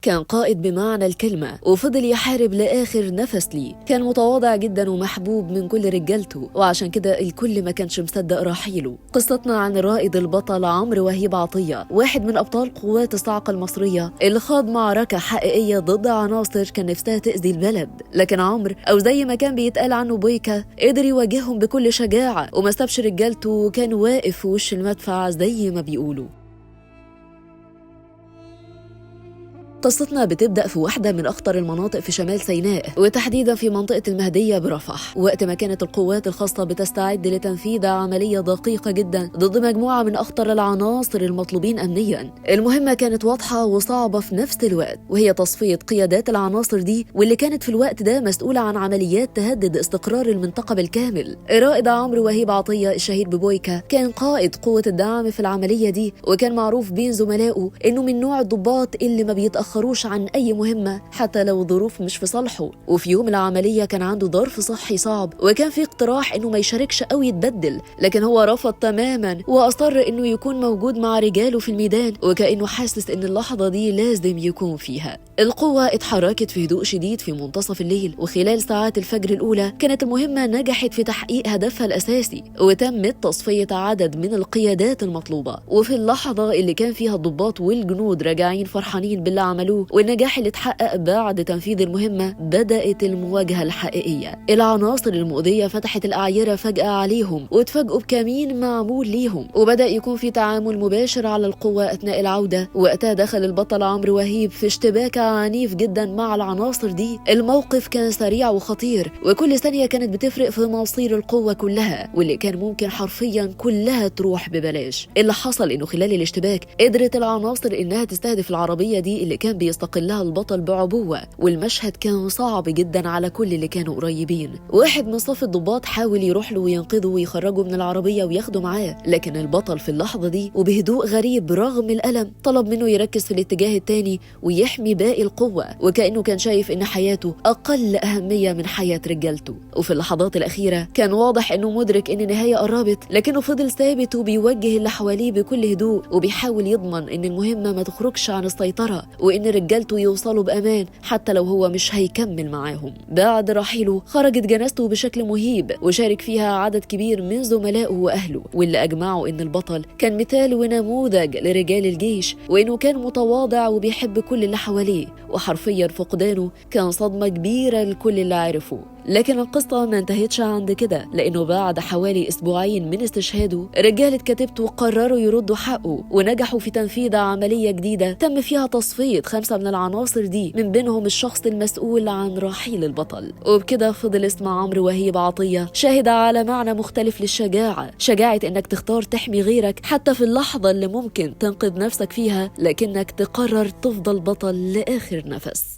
كان قائد بمعنى الكلمة وفضل يحارب لآخر نفس ليه. كان متواضع جدا ومحبوب من كل رجالته، وعشان كده الكل ما كانش مصدق رحيله. قصتنا عن الرائد البطل عمرو وهيب عطية، واحد من أبطال قوات الصاعقة المصرية اللي خاض معركة حقيقية ضد عناصر كان نفسها تأذي البلد. لكن عمرو، أو زي ما كان بيتقال عنه بويكا، قدر يواجههم بكل شجاعة وما سابش رجالته وكان واقف في وش المدفع زي ما بيقولوا. قصتنا بتبدأ في واحدة من أخطر المناطق في شمال سيناء، وتحديدا في منطقة المهدية برفح، وقت ما كانت القوات الخاصة بتستعد لتنفيذ عملية دقيقة جدا ضد مجموعة من أخطر العناصر المطلوبين أمنيا. المهمة كانت واضحة وصعبة في نفس الوقت، وهي تصفية قيادات العناصر دي واللي كانت في الوقت ده مسؤولة عن عمليات تهدد استقرار المنطقة بالكامل. الرائد عمرو وهيب عطية الشهير ببويكا كان قائد قوة الدعم في العملية دي، وكان معروف بين زملائه إنه من نوع الضباط اللي ما بيتأخروش عن أي مهمة حتى لو الظروف مش في صالحه. وفي يوم العملية كان عنده ظرف صحي صعب، وكان في اقتراح إنه ما يشاركش أو يتبدل، لكن هو رفض تماما وأصر إنه يكون موجود مع رجاله في الميدان، وكأنه حاسس إن اللحظة دي لازم يكون فيها. القوة اتحركت في هدوء شديد في منتصف الليل، وخلال ساعات الفجر الأولى كانت المهمة نجحت في تحقيق هدفها الأساسي، وتمت تصفية عدد من القيادات المطلوبة. وفي اللحظة اللي كان فيها الضباط والجنود راجعين فرحانين باللي عملوه والنجاح اللي اتحقق بعد تنفيذ المهمة، بدأت المواجهة الحقيقية. العناصر المؤذية فتحت الأعيرة فجأة عليهم، واتفاجئوا بكمين معمول ليهم، وبدأ يكون في تعامل مباشر على القوة أثناء العودة. وقتها دخل البطل عمرو وهيب في اشتباك عنيف جدا مع العناصر دي. الموقف كان سريع وخطير، وكل ثانية كانت بتفرق في مصير القوة كلها، واللي كان ممكن حرفيا كلها تروح ببلاش. اللي حصل إنه خلال الاشتباك قدرت العناصر إنها تستهدف العربية دي اللي كان بيستقلها البطل بعبوة، والمشهد كان صعب جدا على كل اللي كانوا قريبين. واحد من صف الضباط حاول يروح له وينقذه ويخرجه من العربية وياخده معاه، لكن البطل في اللحظة دي وبهدوء غريب رغم الألم طلب منه يركز في الاتجاه التاني ويحمي باقي القوة، وكأنه كان شايف إن حياته أقل أهمية من حياة رجالته. وفي اللحظات الأخيرة كان واضح إنه مدرك إن النهاية قربت، لكنه فضل ثابت وبيوجه اللي حواليه بكل هدوء، وبيحاول يضمن إن المهمة ما تخرجش عن السيطرة، وإن رجالته يوصلوا بأمان حتى لو هو مش هيكمل معاهم. بعد رحيله خرجت جنازته بشكل مهيب، وشارك فيها عدد كبير من زملائه وأهله، واللي أجمعوا إن البطل كان مثال ونموذج لرجال الجيش، وإنه كان متواضع وبيحب كل اللي حواليه، وحرفيا فقدانه كان صدمة كبيرة لكل اللي عرفه. لكن القصة ما انتهتش عند كده، لأنه بعد حوالي أسبوعين من استشهاده رجالة كتيبته قرروا يردوا حقه، ونجحوا في تنفيذ عملية جديدة تم فيها تصفية 5 من العناصر دي، من بينهم الشخص المسؤول عن رحيل البطل. وبكده فضل اسم عمرو وهيب عطية شاهد على معنى مختلف للشجاعة، شجاعة إنك تختار تحمي غيرك حتى في اللحظة اللي ممكن تنقذ نفسك فيها، لكنك تقرر تفضل بطل لآخر نفس.